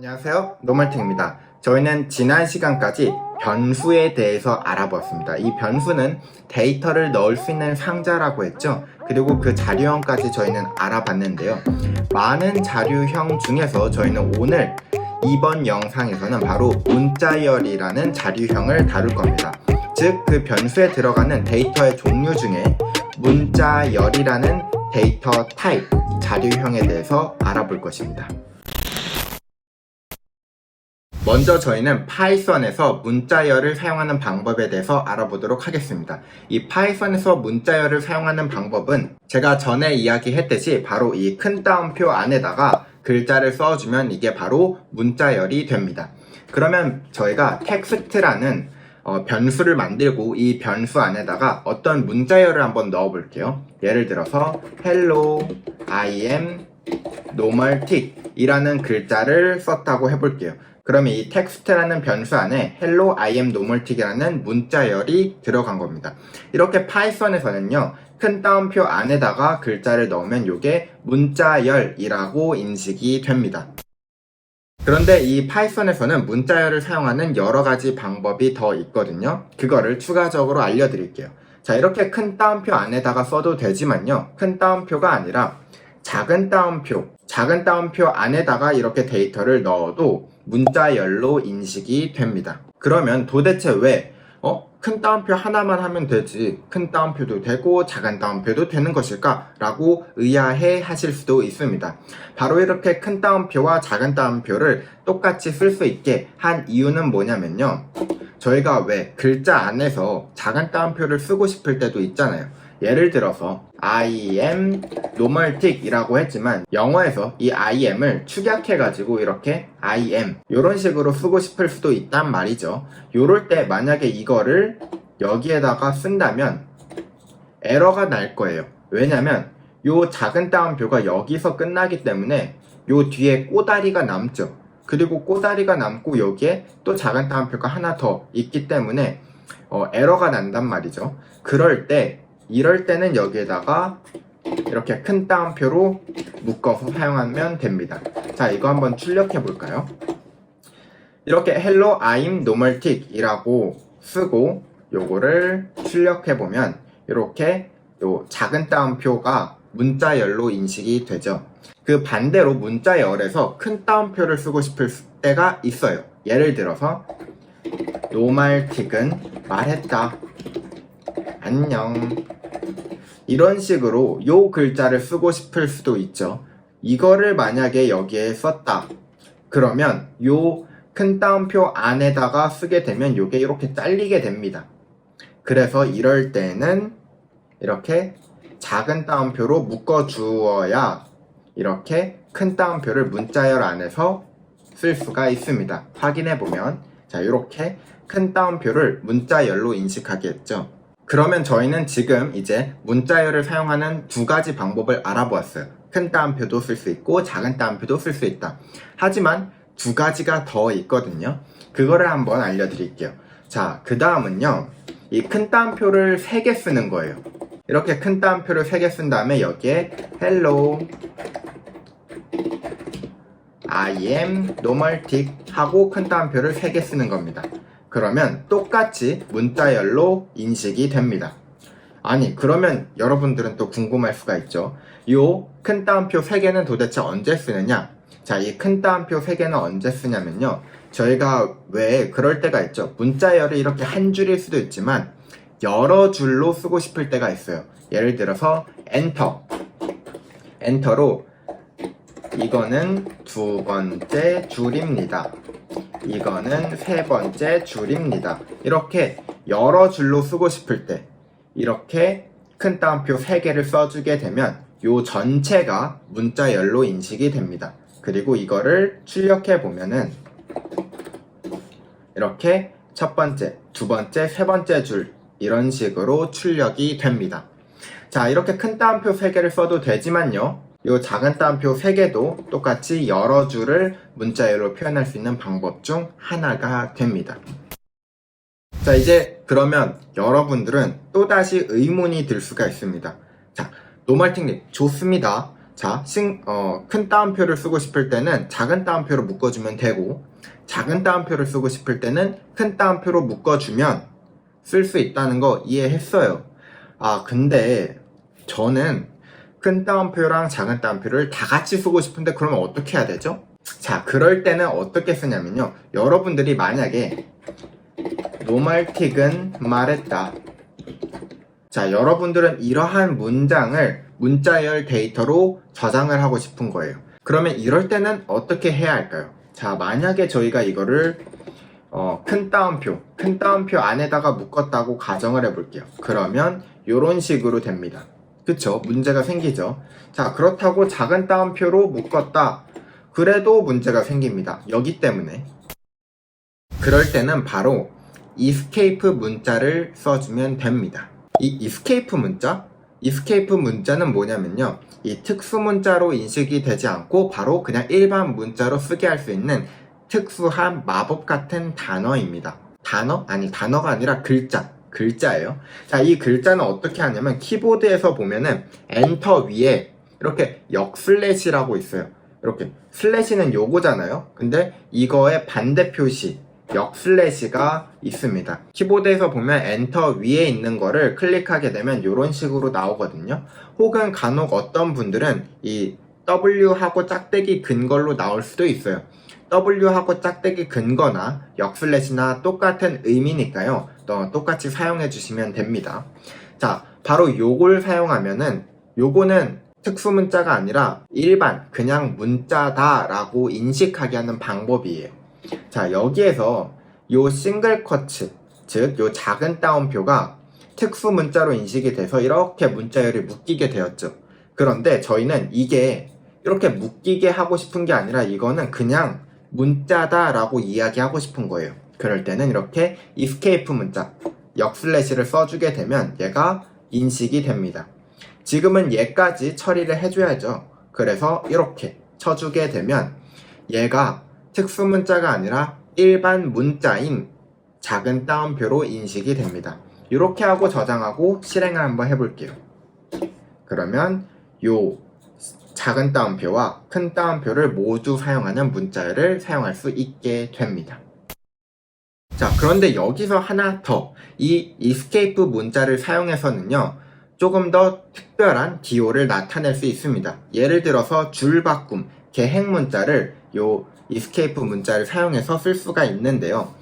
안녕하세요, 노멀팅입니다. 저희는 지난 시간까지 변수에 대해서 알아보았습니다. 이 변수는 데이터를 넣을 수 있는 상자라고 했죠. 그리고 그 자료형까지 저희는 알아봤는데요. 많은 자료형 중에서 저희는 오늘 이번 영상에서는 바로 문자열이라는 자료형을 다룰 겁니다. 즉, 그 변수에 들어가는 데이터의 종류 중에 문자열이라는 데이터 타입, 자료형에 대해서 알아볼 것입니다. 먼저 저희는 파이썬에서 문자열을 사용하는 방법에 대해서 알아보도록 하겠습니다. 이 파이썬에서 문자열을 사용하는 방법은 제가 전에 이야기했듯이 바로 이 큰 따옴표 안에다가 글자를 써주면 이게 바로 문자열이 됩니다. 그러면 저희가 텍스트라는 변수를 만들고 이 변수 안에다가 어떤 문자열을 한번 넣어 볼게요. 예를 들어서 hello, I am, normal tick 이라는 글자를 썼다고 해볼게요. 그러면 이 텍스트라는 변수 안에 hello, I am, normal tick 이라는 문자열이 들어간 겁니다. 이렇게 파이썬에서는요, 큰 따옴표 안에다가 글자를 넣으면 이게 문자열이라고 인식이 됩니다. 그런데 이 파이썬에서는 문자열을 사용하는 여러 가지 방법이 더 있거든요. 그거를 추가적으로 알려드릴게요. 자, 이렇게 큰 따옴표 안에다가 써도 되지만요, 큰 따옴표가 아니라 작은 따옴표 안에다가 이렇게 데이터를 넣어도 문자열로 인식이 됩니다. 그러면 도대체 왜 큰 따옴표 하나만 하면 되지 큰 따옴표도 되고 작은 따옴표도 되는 것일까? 라고 의아해 하실 수도 있습니다. 바로 이렇게 큰 따옴표와 작은 따옴표를 똑같이 쓸 수 있게 한 이유는 뭐냐면요, 저희가 왜 글자 안에서 작은 따옴표를 쓰고 싶을 때도 있잖아요. 예를 들어서 I am normal tick 이라고 했지만 영어에서 이 I am을 축약해가지고 이렇게 I am 이런 식으로 쓰고 싶을 수도 있단 말이죠. 요럴 때 만약에 이거를 여기에다가 쓴다면 에러가 날 거예요. 왜냐면 요 작은 따옴표가 여기서 끝나기 때문에 요 뒤에 꼬다리가 남죠. 그리고 꼬다리가 남고 여기에 또 작은 따옴표가 하나 더 있기 때문에 에러가 난단 말이죠. 이럴 때는 여기에다가 이렇게 큰 따옴표로 묶어서 사용하면 됩니다. 자, 이거 한번 출력해 볼까요? 이렇게 hello, I'm normal tick 이라고 쓰고 요거를 출력해 보면 이렇게 요 작은 따옴표가 문자열로 인식이 되죠. 그 반대로 문자열에서 큰 따옴표를 쓰고 싶을 때가 있어요. 예를 들어서 normal tick은 말했다, 안녕, 이런 식으로 요 글자를 쓰고 싶을 수도 있죠. 이거를 만약에 여기에 썼다 그러면 요 큰 따옴표 안에다가 쓰게 되면 요게 이렇게 잘리게 됩니다. 그래서 이럴 때는 이렇게 작은 따옴표로 묶어 주어야 이렇게 큰 따옴표를 문자열 안에서 쓸 수가 있습니다. 확인해 보면 자, 이렇게 큰 따옴표를 문자열로 인식하겠죠. 그러면 저희는 지금 이제 문자열을 사용하는 두 가지 방법을 알아보았어요. 큰 따옴표도 쓸 수 있고 작은 따옴표도 쓸 수 있다. 하지만 두 가지가 더 있거든요. 그거를 한번 알려드릴게요. 자, 그 다음은요, 이 큰 따옴표를 3개 쓰는 거예요. 이렇게 큰 따옴표를 3개 쓴 다음에 여기에 hello, I am normal tick 하고 큰 따옴표를 3개 쓰는 겁니다. 그러면 똑같이 문자열로 인식이 됩니다. 아니, 그러면 여러분들은 또 궁금할 수가 있죠. 요 큰 따옴표 3개는 도대체 언제 쓰느냐? 자, 이 큰 따옴표 3개는 언제 쓰냐면요, 저희가 왜 그럴 때가 있죠. 문자열을 이렇게 한 줄일 수도 있지만 여러 줄로 쓰고 싶을 때가 있어요. 예를 들어서 엔터로 이거는 두 번째 줄입니다, 이거는 세 번째 줄입니다, 이렇게 여러 줄로 쓰고 싶을 때 이렇게 큰 따옴표 3개를 써주게 되면 요 전체가 문자열로 인식이 됩니다. 그리고 이거를 출력해 보면은 이렇게 첫 번째, 두 번째, 세 번째 줄 이런 식으로 출력이 됩니다. 자, 이렇게 큰 따옴표 3개를 써도 되지만요, 요 작은 따옴표 3개도 똑같이 여러 줄을 문자열로 표현할 수 있는 방법 중 하나가 됩니다. 자, 이제 그러면 여러분들은 또다시 의문이 들 수가 있습니다. 자, 노멀팅님 좋습니다. 자, 큰 따옴표를 쓰고 싶을 때는 작은 따옴표로 묶어주면 되고, 작은 따옴표를 쓰고 싶을 때는 큰 따옴표로 묶어주면 쓸 수 있다는 거 이해했어요. 아, 근데 저는 큰 따옴표랑 작은 따옴표를 다 같이 쓰고 싶은데 그러면 어떻게 해야 되죠? 자, 그럴 때는 어떻게 쓰냐면요. 여러분들이 만약에 노말틱은 말했다. 자, 여러분들은 이러한 문장을 문자열 데이터로 저장을 하고 싶은 거예요. 그러면 이럴 때는 어떻게 해야 할까요? 자, 만약에 저희가 이거를 큰 따옴표 안에다가 묶었다고 가정을 해볼게요. 그러면 이런 식으로 됩니다. 그쵸? 문제가 생기죠. 자, 그렇다고 작은 따옴표로 묶었다. 그래도 문제가 생깁니다. 여기 때문에. 그럴 때는 바로 escape 문자를 써주면 됩니다. 이 escape 문자는 뭐냐면요. 이 특수 문자로 인식이 되지 않고 바로 그냥 일반 문자로 쓰게 할 수 있는 특수한 마법 같은 단어입니다. 단어가 아니라 글자예요. 자, 이 글자는 어떻게 하냐면 키보드에서 보면은 엔터 위에 이렇게 역슬래시라고 있어요. 이렇게 슬래시는 요거잖아요. 근데 이거의 반대 표시 역슬래시가 있습니다. 키보드에서 보면 엔터 위에 있는 거를 클릭하게 되면 이런 식으로 나오거든요. 혹은 간혹 어떤 분들은 이 W하고 짝대기 근 걸로 나올 수도 있어요. W하고 짝대기 근 거나 역슬래시나 똑같은 의미니까요. 똑같이 사용해 주시면 됩니다. 자, 바로 요걸 사용하면은 요거는 특수 문자가 아니라 일반 그냥 문자다 라고 인식하게 하는 방법이에요. 자, 여기에서 요 싱글 쿼츠, 즉 요 작은 따옴표가 특수 문자로 인식이 돼서 이렇게 문자열이 묶이게 되었죠. 그런데 저희는 이게 이렇게 묶이게 하고 싶은 게 아니라 이거는 그냥 문자다 라고 이야기하고 싶은 거예요. 그럴 때는 이렇게 escape 문자, 역슬래시를 써주게 되면 얘가 인식이 됩니다. 지금은 얘까지 처리를 해줘야죠. 그래서 이렇게 쳐주게 되면 얘가 특수 문자가 아니라 일반 문자인 작은 따옴표로 인식이 됩니다. 이렇게 하고 저장하고 실행을 한번 해볼게요. 그러면 요 작은 따옴표와 큰 따옴표를 모두 사용하는 문자열을 사용할 수 있게 됩니다. 자, 그런데 여기서 하나 더, 이 escape 문자를 사용해서는요, 조금 더 특별한 기호를 나타낼 수 있습니다. 예를 들어서 줄바꿈, 개행 문자를 요 escape 문자를 사용해서 쓸 수가 있는데요.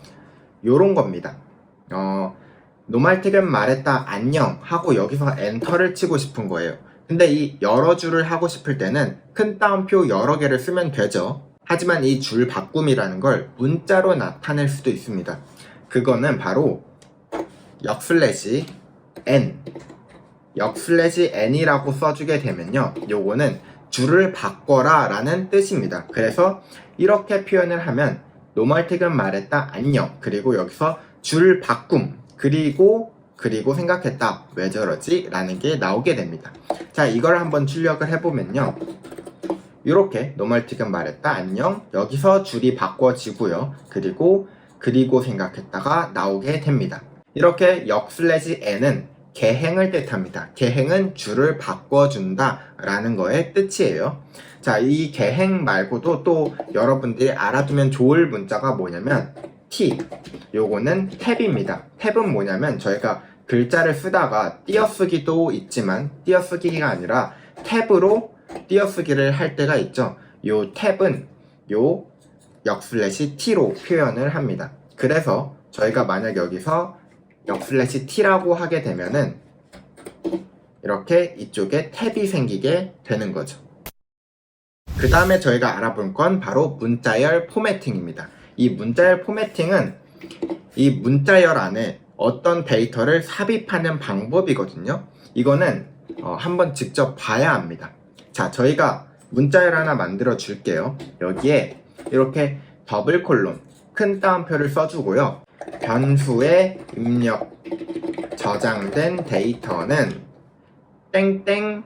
요런 겁니다. 노말틱은 말했다 안녕 하고 여기서 엔터를 치고 싶은 거예요. 근데 이 여러 줄을 하고 싶을 때는 큰 따옴표 여러 개를 쓰면 되죠. 하지만 이 줄 바꿈이라는 걸 문자로 나타낼 수도 있습니다. 그거는 바로 역슬래시 n이라고 써주게 되면요, 요거는 줄을 바꿔라 라는 뜻입니다. 그래서 이렇게 표현을 하면 노멀틱은 말했다 안녕, 그리고 여기서 줄 바꿈, 그리고 생각했다 왜 저러지? 라는 게 나오게 됩니다. 자, 이걸 한번 출력을 해보면요, 이렇게 노멀틱은 말했다 안녕, 여기서 줄이 바꿔지고요, 그리고 생각했다가 나오게 됩니다. 이렇게 역슬래시 n은 개행을 뜻합니다. 개행은 줄을 바꿔준다 라는 거의 뜻이에요. 자, 이 개행 말고도 또 여러분들이 알아두면 좋을 문자가 뭐냐면 t, 요거는 탭입니다. 탭은 뭐냐면 저희가 글자를 쓰다가 띄어쓰기도 있지만 띄어쓰기가 아니라 탭으로 띄어쓰기를 할 때가 있죠. 요 탭은 요 역슬래시 t로 표현을 합니다. 그래서 저희가 만약 여기서 역슬래시 t라고 하게 되면은 이렇게 이쪽에 탭이 생기게 되는 거죠. 그 다음에 저희가 알아볼 건 바로 문자열 포매팅입니다. 이 문자열 포매팅은 이 문자열 안에 어떤 데이터를 삽입하는 방법이거든요. 이거는 한번 직접 봐야 합니다. 자, 저희가 문자열 하나 만들어 줄게요. 여기에 이렇게 더블 콜론, 큰 따옴표를 써주고요. 변수에 입력 저장된 데이터는 땡땡입니다.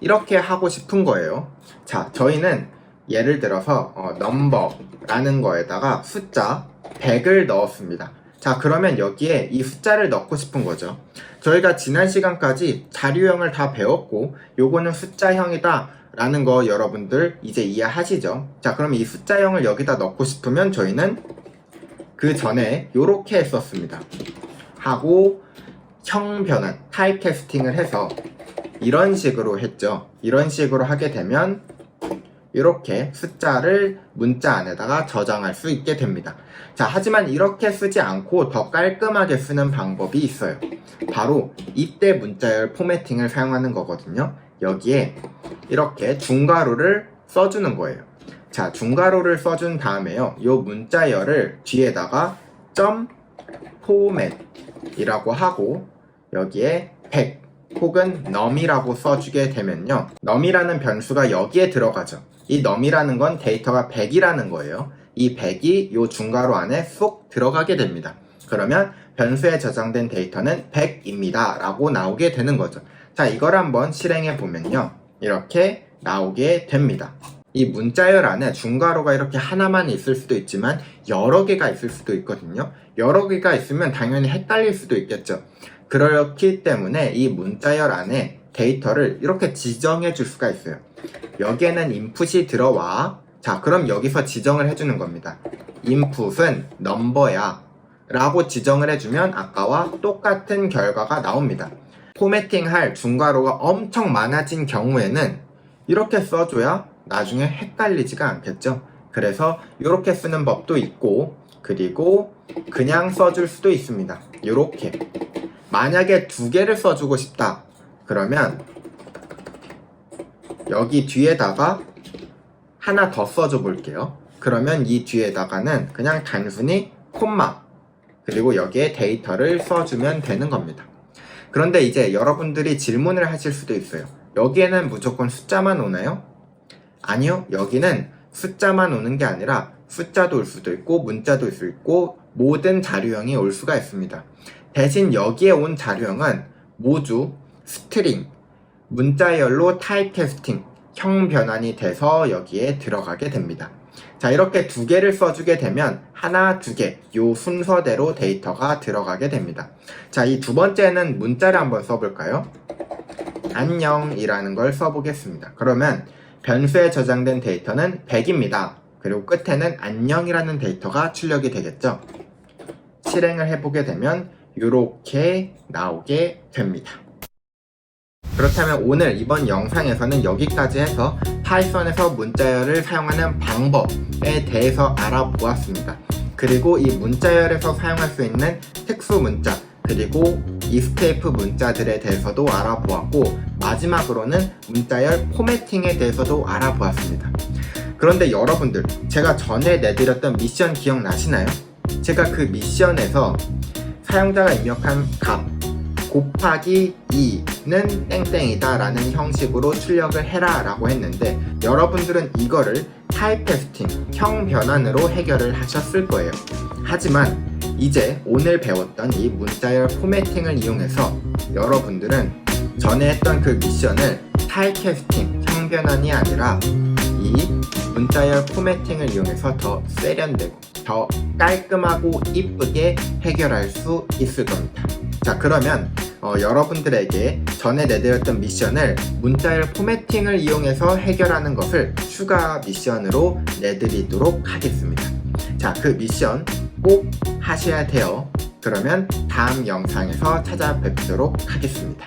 이렇게 하고 싶은 거예요. 자, 저희는 예를 들어서 넘버라는 거에다가 숫자 100을 넣었습니다. 자, 그러면 여기에 이 숫자를 넣고 싶은 거죠. 저희가 지난 시간까지 자료형을 다 배웠고 요거는 숫자형이다 라는 거 여러분들 이제 이해하시죠? 자, 그럼 이 숫자형을 여기다 넣고 싶으면 저희는 그 전에 요렇게 했었습니다. 하고 형 변환, 타입 캐스팅을 해서 이런 식으로 했죠. 이런 식으로 하게 되면 이렇게 숫자를 문자 안에다가 저장할 수 있게 됩니다. 자, 하지만 이렇게 쓰지 않고 더 깔끔하게 쓰는 방법이 있어요. 바로 이때 문자열 포매팅을 사용하는 거거든요. 여기에 이렇게 중괄호를 써주는 거예요. 자, 중괄호를 써준 다음에요. 요 문자열을 뒤에다가 점 포맷이라고 하고 여기에 100 혹은 num이라고 써주게 되면요. num이라는 변수가 여기에 들어가죠. 이 num이라는 건 데이터가 100이라는 거예요. 이 100이 요 중괄호 안에 쏙 들어가게 됩니다. 그러면 변수에 저장된 데이터는 100입니다 라고 나오게 되는 거죠. 자, 이걸 한번 실행해 보면요. 이렇게 나오게 됩니다. 이 문자열 안에 중괄호가 이렇게 하나만 있을 수도 있지만 여러 개가 있을 수도 있거든요. 여러 개가 있으면 당연히 헷갈릴 수도 있겠죠. 그렇기 때문에 이 문자열 안에 데이터를 이렇게 지정해 줄 수가 있어요. 여기에는 인풋이 들어와. 자, 그럼 여기서 지정을 해주는 겁니다. 인풋은 넘버야 라고 지정을 해주면 아까와 똑같은 결과가 나옵니다. 포매팅할 중괄호가 엄청 많아진 경우에는 이렇게 써줘야 나중에 헷갈리지가 않겠죠. 그래서 이렇게 쓰는 법도 있고, 그리고 그냥 써줄 수도 있습니다. 이렇게 만약에 두 개를 써주고 싶다 그러면 여기 뒤에다가 하나 더 써줘 볼게요. 그러면 이 뒤에다가는 그냥 단순히 콤마 그리고 여기에 데이터를 써주면 되는 겁니다. 그런데 이제 여러분들이 질문을 하실 수도 있어요. 여기에는 무조건 숫자만 오나요? 아니요, 여기는 숫자만 오는 게 아니라 숫자도 올 수도 있고 문자도 올 수 있고 모든 자료형이 올 수가 있습니다. 대신 여기에 온 자료형은 모두 스트링, 문자열로 타입 캐스팅, 형 변환이 돼서 여기에 들어가게 됩니다. 자, 이렇게 두 개를 써주게 되면 하나, 두 개, 요 순서대로 데이터가 들어가게 됩니다. 자, 이 두 번째는 문자를 한번 써볼까요? 안녕이라는 걸 써보겠습니다. 그러면 변수에 저장된 데이터는 100입니다. 그리고 끝에는 안녕이라는 데이터가 출력이 되겠죠. 실행을 해보게 되면 이렇게 나오게 됩니다. 그렇다면 오늘 이번 영상에서는 여기까지 해서 파이썬에서 문자열을 사용하는 방법에 대해서 알아보았습니다. 그리고 이 문자열에서 사용할 수 있는 특수 문자 그리고 이스케이프 문자들에 대해서도 알아보았고 마지막으로는 문자열 포매팅에 대해서도 알아보았습니다. 그런데 여러분들, 제가 전에 내드렸던 미션 기억나시나요? 제가 그 미션에서 사용자가 입력한 값 곱하기 2는 땡땡이다 라는 형식으로 출력을 해라 라고 했는데 여러분들은 이거를 타입 캐스팅, 형 변환으로 해결을 하셨을 거예요. 하지만 이제 오늘 배웠던 이 문자열 포매팅을 이용해서 여러분들은 전에 했던 그 미션을 타입 캐스팅, 형 변환이 아니라 이 문자열 포매팅을 이용해서 더 세련되고 더 깔끔하고 이쁘게 해결할 수 있을 겁니다. 자, 그러면 여러분들에게 전에 내드렸던 미션을 문자열 포매팅을 이용해서 해결하는 것을 추가 미션으로 내드리도록 하겠습니다. 자, 그 미션 꼭 하셔야 돼요. 그러면 다음 영상에서 찾아뵙도록 하겠습니다.